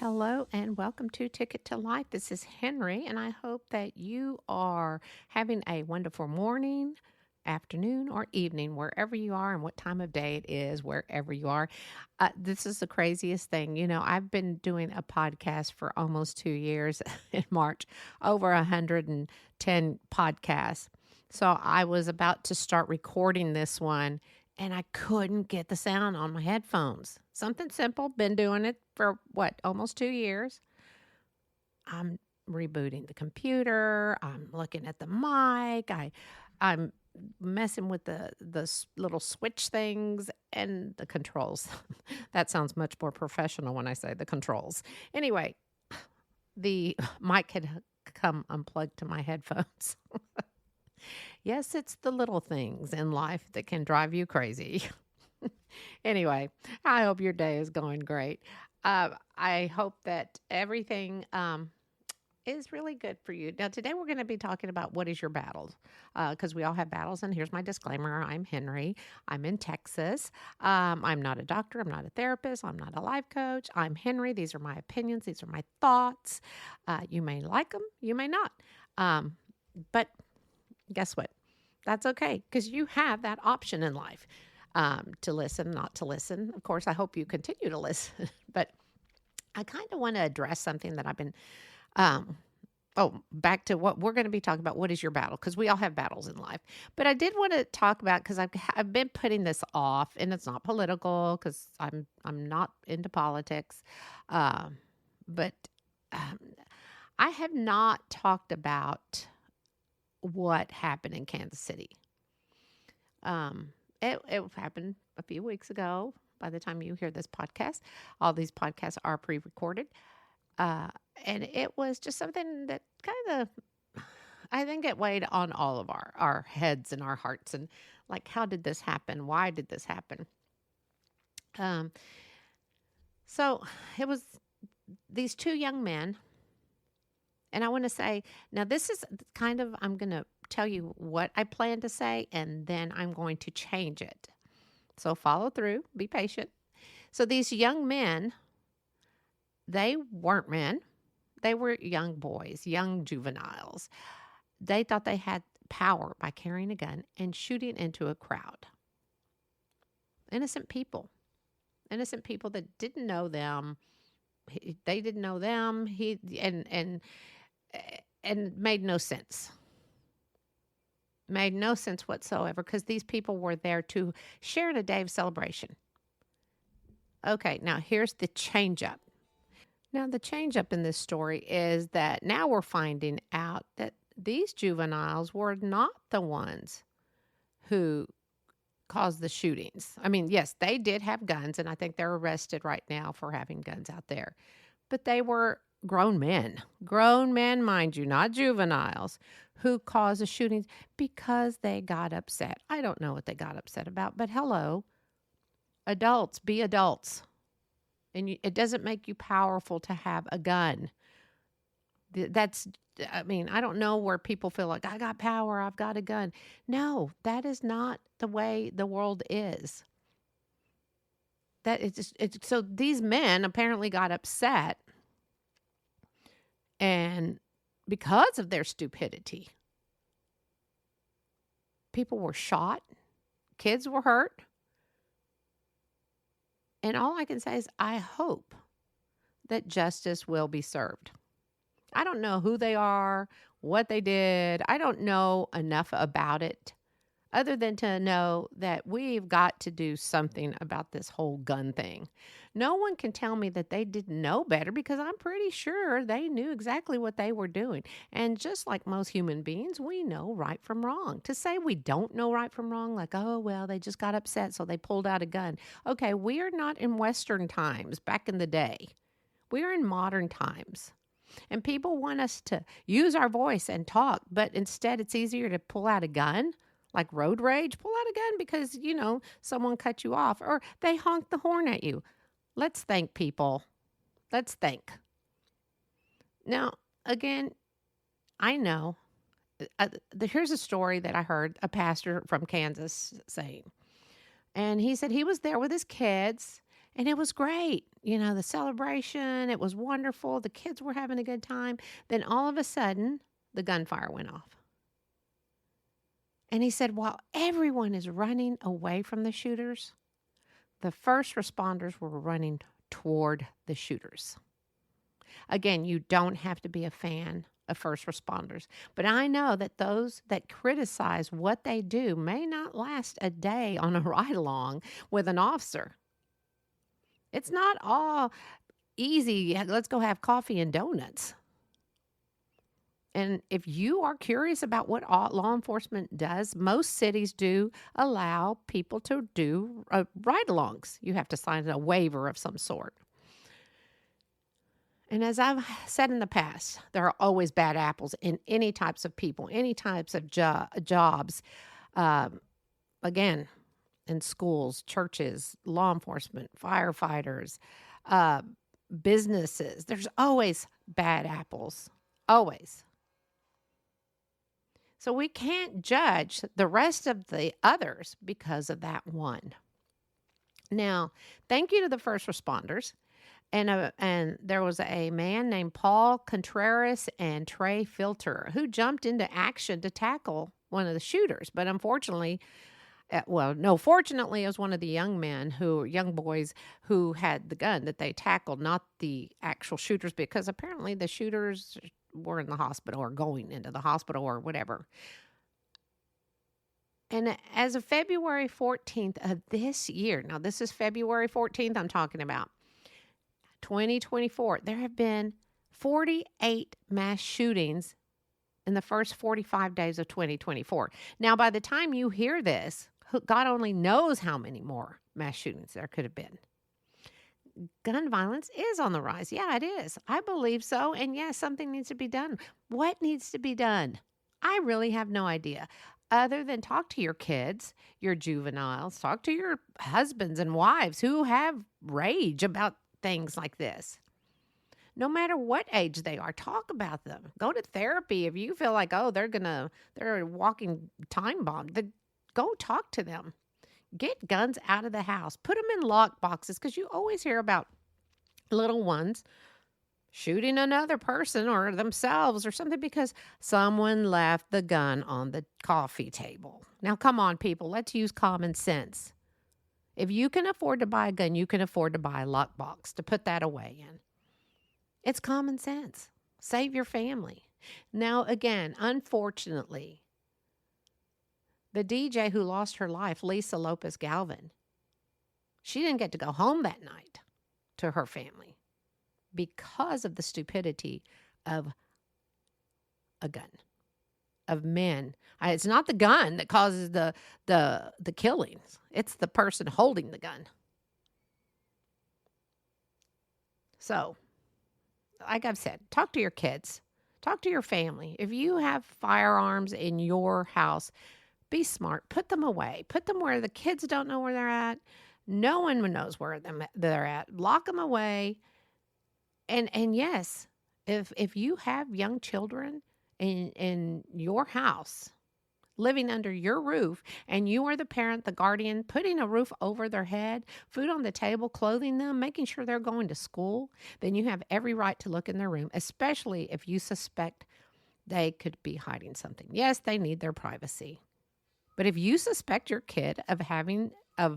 Hello and welcome to Ticket to Life. This is Henry, and I hope that you are having a wonderful morning, afternoon, or evening, wherever you are, and what time of day it is, wherever you are. This is the craziest thing. I've been doing a podcast for almost 2 years in March, over 110 podcasts. So I was about to start recording this one and I couldn't get the sound on my headphones. Something simple, been doing it for almost 2 years. I'm rebooting the computer, I'm looking at the mic, I'm messing with the little switch things and the controls. That sounds much more professional when I say the controls. Anyway, the mic had come unplugged to my headphones. Yes, it's the little things in life that can drive you crazy. Anyway, I hope your day is going great. I hope that everything is really good for you. Now, today we're going to be talking about what is your battles, because we all have battles. And here's my disclaimer: I'm Henry. I'm in Texas. I'm not a doctor. I'm not a therapist. I'm not a life coach. I'm Henry. These are my opinions. These are my thoughts. You may like them. You may not. But guess what? That's okay, because you have that option in life, to listen, not to listen. Of course, I hope you continue to listen. But I kind of want to address something that I've been, um, back to what we're going to be talking about. What is your battle? Because we all have battles in life. But I did want to talk about, because I've been putting this off, and it's not political, because I'm not into politics. But um, I have not talked about what happened in Kansas City. Um, it happened a few weeks ago. By the time you hear this podcast, all these podcasts are pre-recorded. Uh, and it was just something that kind of, I think it weighed on all of our heads and our hearts. And like, how did this happen? Why did this happen? Um, so it was these two young men. And I want to say, now this is kind of, I'm going to tell you what I plan to say, and then I'm going to change it. So follow through, be patient. So these young men, they weren't men. They were young boys, young juveniles. They thought they had power by carrying a gun and shooting into a crowd. Innocent people that didn't know them. They didn't know them. And made no sense. Made no sense whatsoever, because these people were there to share in a day of celebration. Okay, now here's the change up. Now, the change up in this story is that now we're finding out that these juveniles were not the ones who caused the shootings. I mean, yes, they did have guns, and I think they're arrested right now for having guns out there. But they were grown men, mind you, not juveniles, who caused the shootings because they got upset. I don't know what they got upset about, but hello, adults, be adults. And it doesn't make you powerful to have a gun. I don't know where people feel like, I got power, I've got a gun. No, that is not the way the world is. So these men apparently got upset, and because of their stupidity, people were shot, kids were hurt. And all I can say is, I hope that justice will be served. I don't know who they are, what they did. I don't know enough about it, other than to know that we've got to do something about this whole gun thing. No one can tell me that they didn't know better, because I'm pretty sure they knew exactly what they were doing. And just like most human beings, we know right from wrong. To say we don't know right from wrong, like, oh, well, they just got upset, so they pulled out a gun. Okay, we are not in Western times back in the day. We are in modern times. And people want us to use our voice and talk, but instead it's easier to pull out a gun. Like road rage, pull out a gun because, someone cut you off, or they honked the horn at you. Let's think, people. Let's think. Now, again, I know. Here's a story that I heard a pastor from Kansas saying. And he said he was there with his kids, and it was great. the celebration. It was wonderful. The kids were having a good time. Then all of a sudden, the gunfire went off. And he said, while everyone is running away from the shooters, the first responders were running toward the shooters. Again, you don't have to be a fan of first responders, but I know that those that criticize what they do may not last a day on a ride along with an officer. It's not all easy. Let's go have coffee and donuts. And if you are curious about what law enforcement does, most cities do allow people to do ride-alongs. You have to sign a waiver of some sort. And as I've said in the past, there are always bad apples in any types of people, any types of jobs. Again, in schools, churches, law enforcement, firefighters, businesses. There's always bad apples, always. So we can't judge the rest of the others because of that one. Now, thank you to the first responders. And there was a man named Paul Contreras and Trey Filter who jumped into action to tackle one of the shooters. But unfortunately, fortunately, it was one of the young boys who had the gun that they tackled, not the actual shooters, because apparently the shooters were in the hospital or going into the hospital or whatever. And as of February 14th of this year, now this is February 14th I'm talking about, 2024, there have been 48 mass shootings in the first 45 days of 2024. Now, by the time you hear this, God only knows how many more mass shootings there could have been. Gun violence is on the rise. Yeah, it is. I believe so. And yes, something needs to be done. What needs to be done? I really have no idea. Other than talk to your kids, your juveniles, talk to your husbands and wives who have rage about things like this. No matter what age they are, talk about them. Go to therapy if you feel like, they're a walking time bomb. Go talk to them. Get guns out of the house. Put them in lock boxes, because you always hear about little ones shooting another person or themselves or something because someone left the gun on the coffee table. Now, come on, people. Let's use common sense. If you can afford to buy a gun, you can afford to buy a lock box to put that away in. It's common sense. Save your family. Now, again, unfortunately, the DJ who lost her life, Lisa Lopez Galvin, she didn't get to go home that night to her family because of the stupidity of a gun, of men. It's not the gun that causes the killings. It's the person holding the gun. So, like I've said, talk to your kids. Talk to your family. If you have firearms in your house, be smart. Put them away. Put them where the kids don't know where they're at. No one knows where they're at. Lock them away. And yes, if you have young children in your house, living under your roof, and you are the parent, the guardian, putting a roof over their head, food on the table, clothing them, making sure they're going to school, then you have every right to look in their room, especially if you suspect they could be hiding something. Yes, they need their privacy. But if you suspect your kid of having a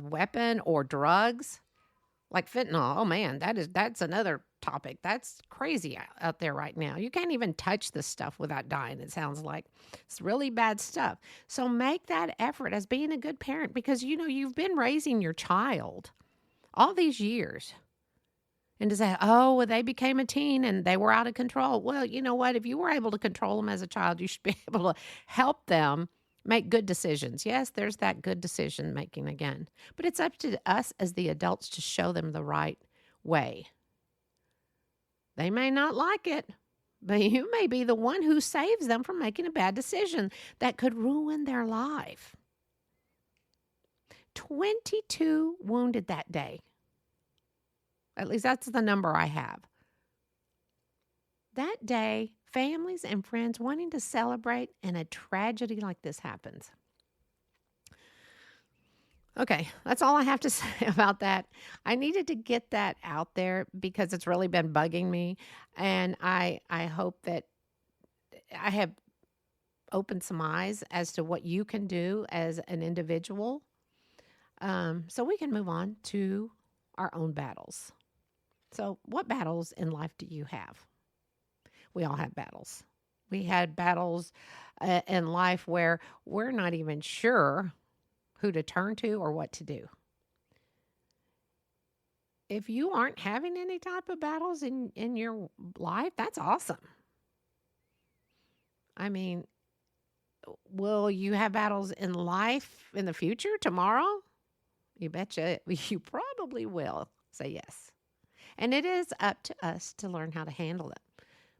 weapon or drugs, like fentanyl, oh man, that's another topic. That's crazy out there right now. You can't even touch this stuff without dying, it sounds like. It's really bad stuff. So make that effort as being a good parent, because you've been raising your child all these years. And to say, they became a teen and they were out of control. Well, you know what? If you were able to control them as a child, you should be able to help them make good decisions. Yes, there's that good decision making again. But it's up to us as the adults to show them the right way. They may not like it, but you may be the one who saves them from making a bad decision that could ruin their life. 22 wounded that day. At least that's the number I have. That day, families and friends wanting to celebrate, and a tragedy like this happens. Okay, that's all I have to say about that. I needed to get that out there because it's really been bugging me, and I hope that I have opened some eyes as to what you can do as an individual, so we can move on to our own battles. So, what battles in life do you have? We all have battles. We had battles in life where we're not even sure who to turn to or what to do. If you aren't having any type of battles in your life, that's awesome. I mean, will you have battles in life in the future tomorrow? You betcha you probably will say yes. And it is up to us to learn how to handle it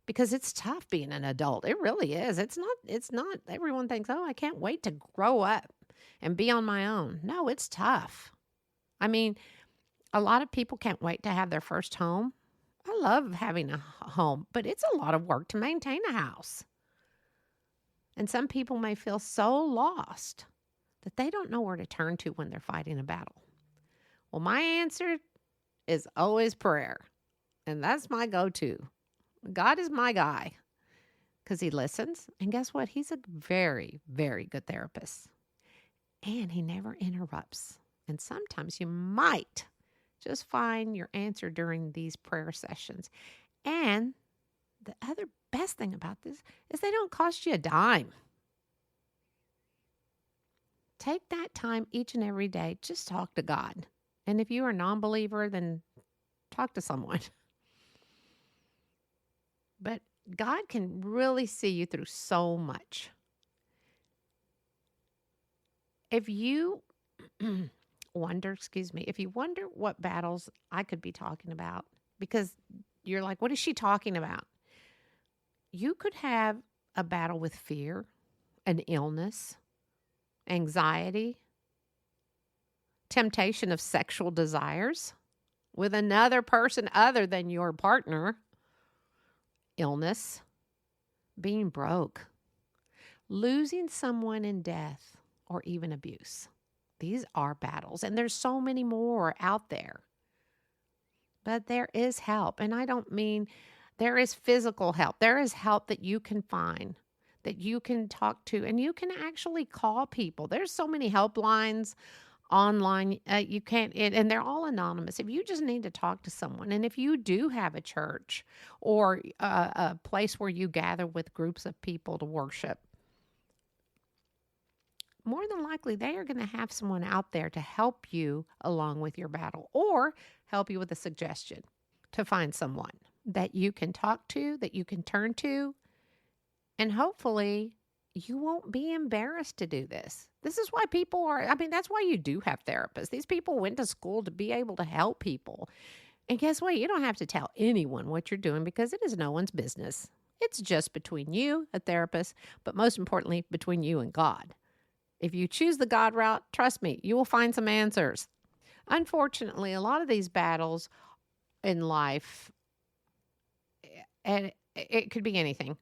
because it's tough being an adult. It really is. It's not everyone thinks, "Oh, I can't wait to grow up and be on my own." No, it's tough. I mean, a lot of people can't wait to have their first home. I love having a home, but it's a lot of work to maintain a house. And some people may feel so lost that they don't know where to turn to when they're fighting a battle. Well, my answer is always prayer. And that's my go to. God is my guy because he listens. And guess what? He's a very, very good therapist. And he never interrupts. And sometimes you might just find your answer during these prayer sessions. And the other best thing about this is they don't cost you a dime. Take that time each and every day. Just talk to God. And if you are a non believer, then talk to someone. But God can really see you through so much. If you if you wonder what battles I could be talking about, because you're like, what is she talking about? You could have a battle with fear, an illness, anxiety, temptation of sexual desires with another person other than your partner, illness, being broke, losing someone in death, or even abuse. These are battles, and there's so many more out there. But there is help, and I don't mean there is physical help. There is help that you can find, that you can talk to, and you can actually call people. There's so many helplines online. You can't, and they're all anonymous. If you just need to talk to someone, and if you do have a church or a place where you gather with groups of people to worship, more than likely they are going to have someone out there to help you along with your battle or help you with a suggestion to find someone that you can talk to, that you can turn to, and hopefully you won't be embarrassed to do this. This is why people are, I mean, that's why you do have therapists. These people went to school to be able to help people. And guess what? You don't have to tell anyone what you're doing because it is no one's business. It's just between you, a therapist, but most importantly, between you and God. If you choose the God route, trust me, you will find some answers. Unfortunately, a lot of these battles in life, and it could be anything,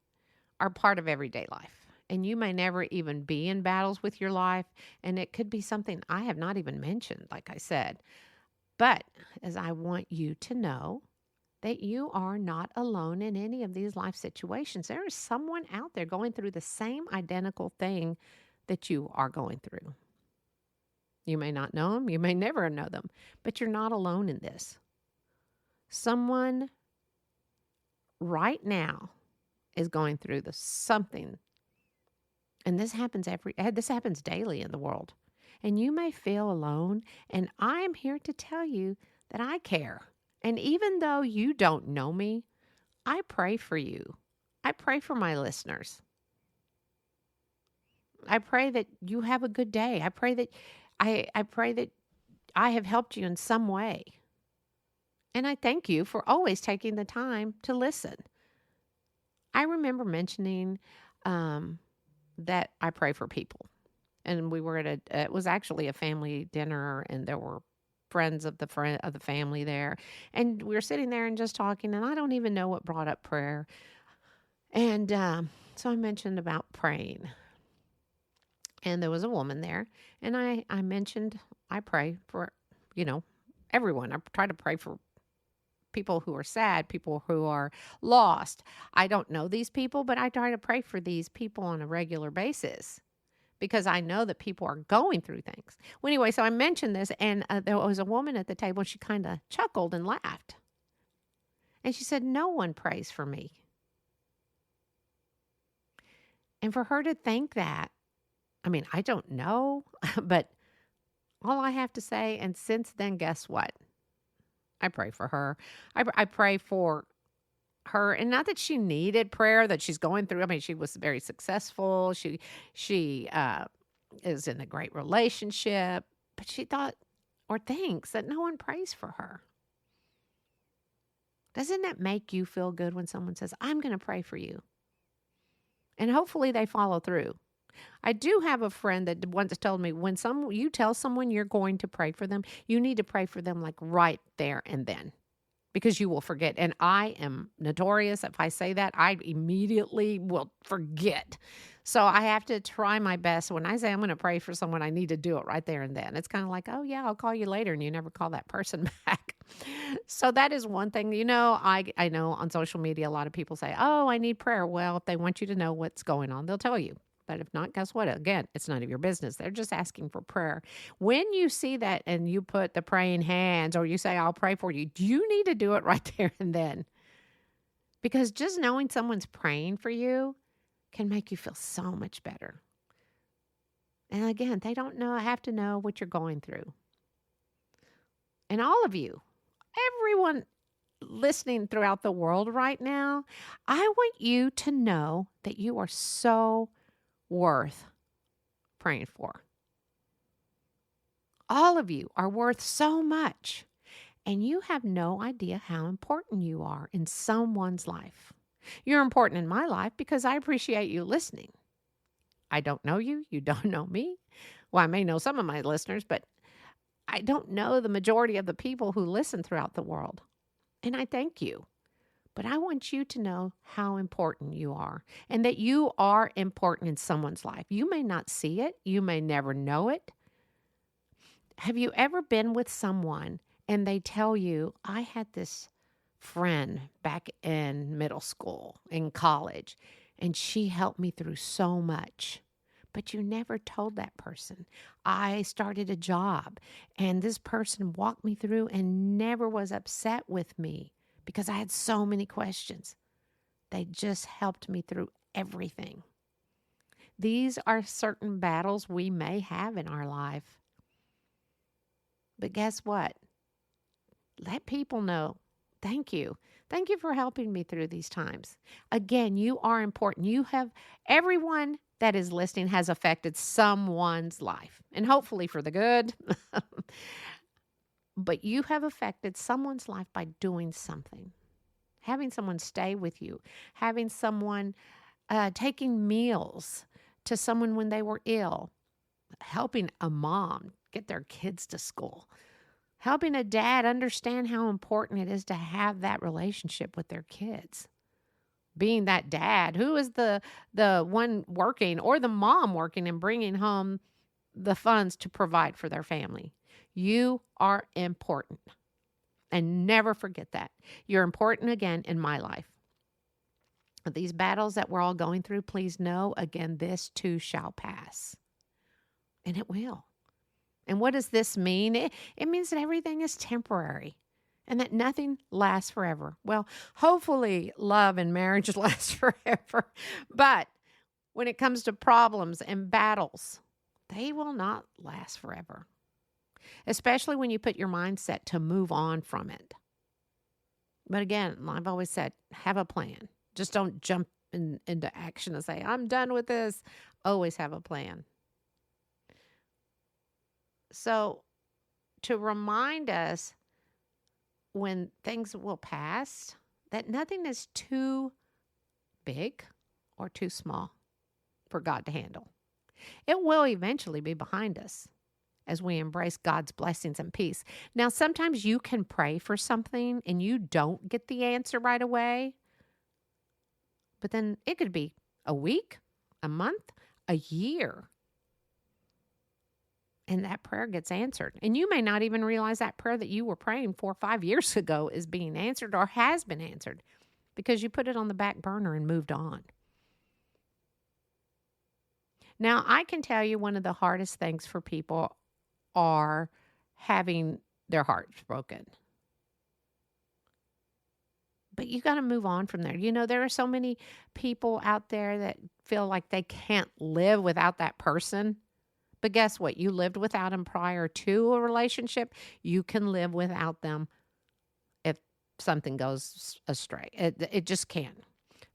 are part of everyday life. And you may never even be in battles with your life. And it could be something I have not even mentioned, like I said. But as I want you to know that you are not alone in any of these life situations. There is someone out there going through the same identical thing that you are going through. You may not know them. You may never know them. But you're not alone in this. Someone right now is going through something. And this happens daily in the world. And you may feel alone, and I am here to tell you that I care. And even though you don't know me, I pray for you. I pray for my listeners. I pray that you have a good day. I pray that I have helped you in some way. And I thank you for always taking the time to listen. I remember mentioning that I pray for people. And we were it was actually a family dinner, and there were friends of the family there. And we were sitting there and just talking, and I don't even know what brought up prayer. And so I mentioned about praying. And there was a woman there, and I mentioned I pray for, you know, everyone. I try to pray for people who are sad, people who are lost. I don't know these people, but I try to pray for these people on a regular basis because I know that people are going through things. Well, anyway, so I mentioned this, and there was a woman at the table. She kind of chuckled and laughed. And she said, "No one prays for me." And for her to think that, I mean, I don't know, but all I have to say, and since then, guess what? I pray for her. I pray for her, and not that she needed prayer, that she's going through. I mean, she was very successful. She is in a great relationship, but she thought or thinks that no one prays for her. Doesn't that make you feel good when someone says, "I'm going to pray for you"? And hopefully they follow through. I do have a friend that once told me, when you tell someone you're going to pray for them, you need to pray for them like right there and then, because you will forget. And I am notorious. If I say that, I immediately will forget. So I have to try my best. When I say I'm going to pray for someone, I need to do it right there and then. It's kind of like, oh, yeah, I'll call you later. And you never call that person back. So that is one thing. I know on social media, a lot of people say, oh, I need prayer. Well, if they want you to know what's going on, they'll tell you. But if not, guess what? Again, it's none of your business. They're just asking for prayer. When you see that and you put the praying hands or you say, I'll pray for you, you need to do it right there and then. Because just knowing someone's praying for you can make you feel so much better. And again, they don't have to know what you're going through. And all of you, everyone listening throughout the world right now, I want you to know that you are so worth praying for. All of you are worth so much, and you have no idea how important you are in someone's life. You're important in my life because I appreciate you listening. I don't know you. You don't know me. Well, I may know some of my listeners, but I don't know the majority of the people who listen throughout the world. And I thank you. But I want you to know how important you are and that you are important in someone's life. You may not see it. You may never know it. Have you ever been with someone and they tell you, I had this friend back in middle school, in college, and she helped me through so much. But you never told that person. I started a job and this person walked me through and never was upset with me because I had so many questions. They just helped me through everything. These are certain battles we may have in our life. But guess what? Let people know. Thank you. Thank you for helping me through these times. Again, you are important. Everyone that is listening has affected someone's life, and hopefully for the good. But you have affected someone's life by doing something. Having someone stay with you, having someone taking meals to someone when they were ill, helping a mom get their kids to school, helping a dad understand how important it is to have that relationship with their kids. Being that dad, who is the one working or the mom working and bringing home the funds to provide for their family. You are important. And never forget that. You're important again in my life. These battles that we're all going through, please know, again, this too shall pass. And it will. And what does this mean? It means that everything is temporary and that nothing lasts forever. Well, hopefully love and marriage lasts forever. But when it comes to problems and battles, they will not last forever. Especially when you put your mindset to move on from it. But again, I've always said, have a plan. Just don't jump into action and say, I'm done with this. Always have a plan. So to remind us when things will pass, that nothing is too big or too small for God to handle. It will eventually be behind us as we embrace God's blessings and peace. Now, sometimes you can pray for something and you don't get the answer right away, but then it could be a week, a month, a year. and that prayer gets answered. And you may not even realize that prayer that you were praying 4 or 5 years ago is being answered or has been answered because you put it on the back burner and moved on. Now, I can tell you one of the hardest things for people are having their hearts broken. But you got to move on from there. You know, there are so many people out there that feel like they can't live without that person. But guess what? You lived without them prior to a relationship. You can live without them if something goes astray. It just can.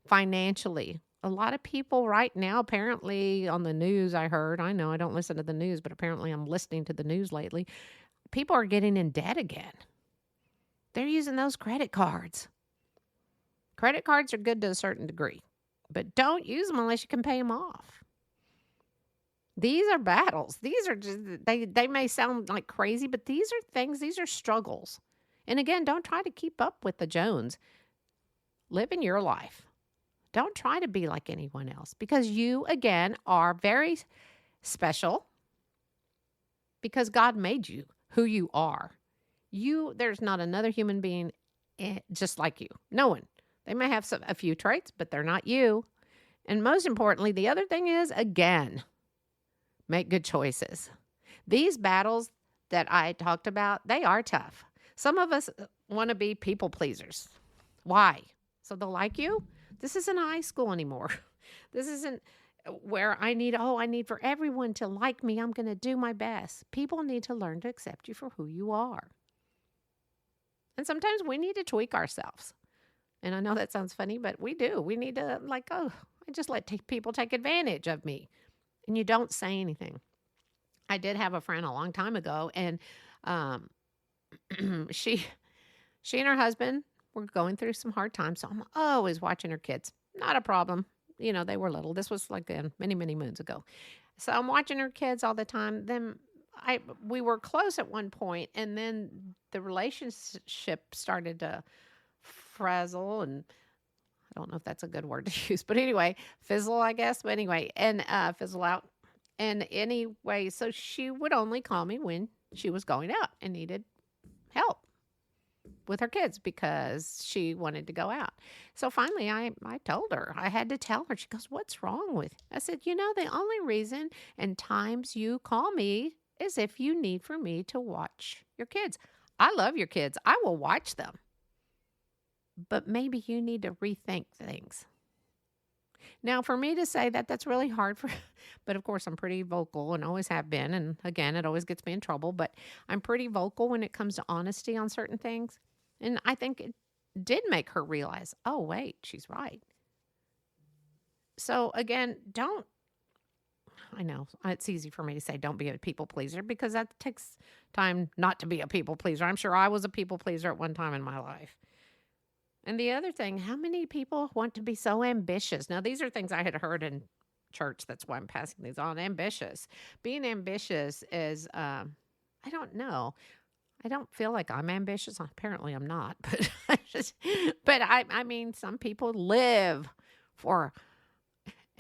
Financially, a lot of people right now, apparently on the news, I know I don't listen to the news, but apparently I'm listening to the news lately. People are getting in debt again. They're using those credit cards. Credit cards are good to a certain degree, but don't use them unless you can pay them off. These are battles. These are just, they may sound like crazy, but these are things, these are struggles. And again, don't try to keep up with the Jones. Live in your life. Don't try to be like anyone else because you, again, are very special because God made you who you are. There's not another human being just like you. No one. They may have a few traits, but they're not you. And most importantly, the other thing is, again, make good choices. These battles that I talked about, they are tough. Some of us want to be people pleasers. Why? So they'll like you? This isn't high school anymore. This isn't where I need for everyone to like me. I'm going to do my best. People need to learn to accept you for who you are. And sometimes we need to tweak ourselves. And I know that sounds funny, but we do. We need to I just let people take advantage of me. And you don't say anything. I did have a friend a long time ago, and she and her husband were going through some hard times. So I'm always watching her kids. Not a problem. You know, they were little. This was many, many moons ago. So I'm watching her kids all the time. Then we were close at one point, and then the relationship started to frazzle, and I don't know if that's a good word to use, but anyway, fizzle, I guess. But anyway, and fizzle out. And anyway, so she would only call me when she was going out and needed help with her kids because she wanted to go out. So finally, I told her. I had to tell her. She goes, "What's wrong with?" I said, the only reason and times you call me is if you need for me to watch your kids. I love your kids. I will watch them. But maybe you need to rethink things. Now, for me to say that, that's really hard but of course I'm pretty vocal and always have been. And again, it always gets me in trouble, but I'm pretty vocal when it comes to honesty on certain things. And I think it did make her realize, oh, wait, she's right. So again, I know it's easy for me to say don't be a people pleaser because that takes time not to be a people pleaser. I'm sure I was a people pleaser at one time in my life. And the other thing, how many people want to be so ambitious? Now, these are things I had heard in church. That's why I'm passing these on. Ambitious. Being ambitious is, I don't know. I don't feel like I'm ambitious. Apparently I'm not. But I mean, some people live for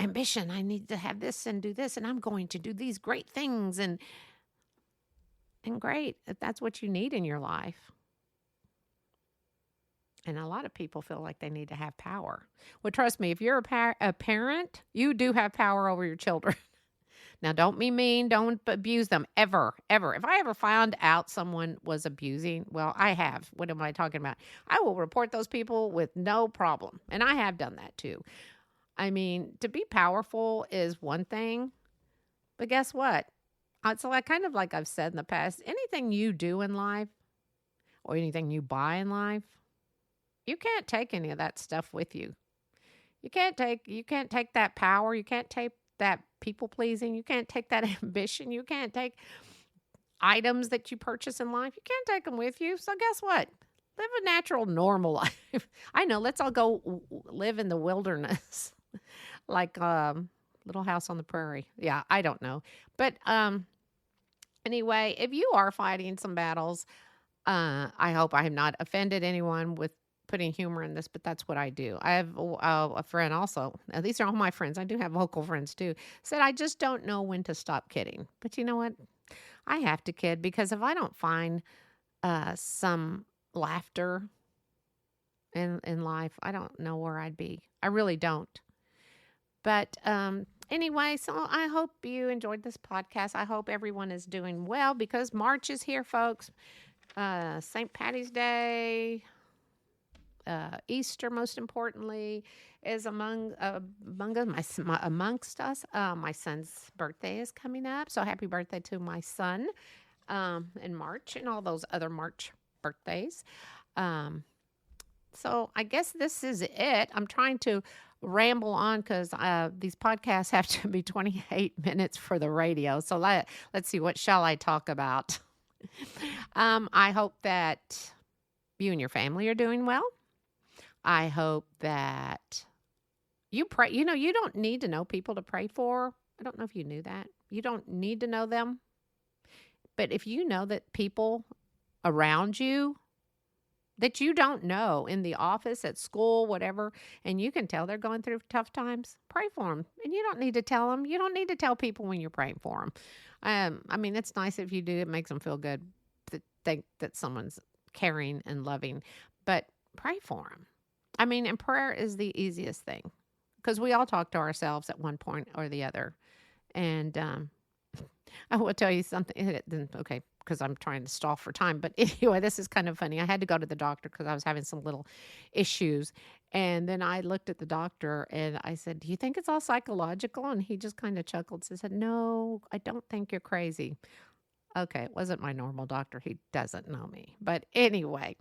ambition. I need to have this and do this, and I'm going to do these great things. And great, if that's what you need in your life. And a lot of people feel like they need to have power. Well, trust me, if you're a parent, you do have power over your children. Now, don't be mean. Don't abuse them ever, ever. If I ever found out someone was abusing, well, I have. What am I talking about? I will report those people with no problem. And I have done that too. I mean, to be powerful is one thing. But guess what? It's kind of like I've said in the past, anything you do in life or anything you buy in life, you can't take any of that stuff with you. You can't take that power. You can't take that people pleasing. You can't take that ambition. You can't take items that you purchase in life. You can't take them with you. So guess what? Live a natural, normal life. I know. Let's all go live in the wilderness, like Little House on the Prairie. Yeah, I don't know. But anyway, if you are fighting some battles, I hope I have not offended anyone with putting humor in this, but that's what I do. I have a friend also. Now, these are all my friends. I do have vocal friends too. Said, I just don't know when to stop kidding. But you know what? I have to kid because if I don't find some laughter in life, I don't know where I'd be. I really don't. But anyway, so I hope you enjoyed this podcast. I hope everyone is doing well because March is here, folks. St. Patty's Day, Easter, most importantly, is amongst us. My son's birthday is coming up, so happy birthday to my son in March and all those other March birthdays. Um, so I guess this is it. I'm trying to ramble on because these podcasts have to be 28 minutes for the radio. So let's see, what shall I talk about? I hope that you and your family are doing well. I hope that you pray. You know, you don't need to know people to pray for. I don't know if you knew that. You don't need to know them. But if you know that people around you that you don't know in the office, at school, whatever, and you can tell they're going through tough times, pray for them. And you don't need to tell them. You don't need to tell people when you're praying for them. I mean, it's nice if you do. It makes them feel good to think that someone's caring and loving. But pray for them. I mean, and prayer is the easiest thing because we all talk to ourselves at one point or the other. And I will tell you something. Okay, because I'm trying to stall for time. But anyway, this is kind of funny. I had to go to the doctor because I was having some little issues. And then I looked at the doctor and I said, "Do you think it's all psychological?" And he just kind of chuckled and said, "No, I don't think you're crazy." Okay, it wasn't my normal doctor. He doesn't know me. But anyway,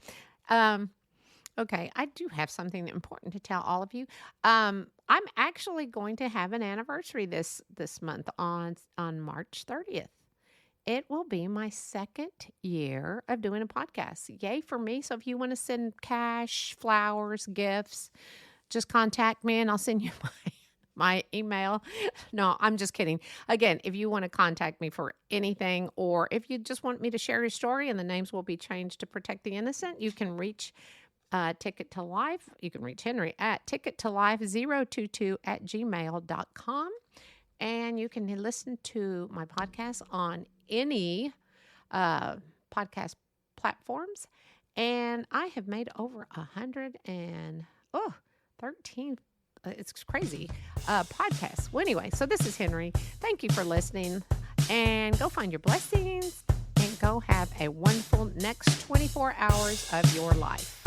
okay, I do have something important to tell all of you. I'm actually going to have an anniversary this month on March 30th. It will be my second year of doing a podcast. Yay for me. So if you want to send cash, flowers, gifts, just contact me and I'll send you my email. No, I'm just kidding. Again, if you want to contact me for anything or if you just want me to share your story and the names will be changed to protect the innocent, you can reach Ticket to Life. You can reach Henrie at tickettolife022@gmail.com. And you can listen to my podcast on any podcast platforms. And I have made over 113, it's crazy, podcasts. Well, anyway, so this is Henrie. Thank you for listening. And go find your blessings and go have a wonderful next 24 hours of your life.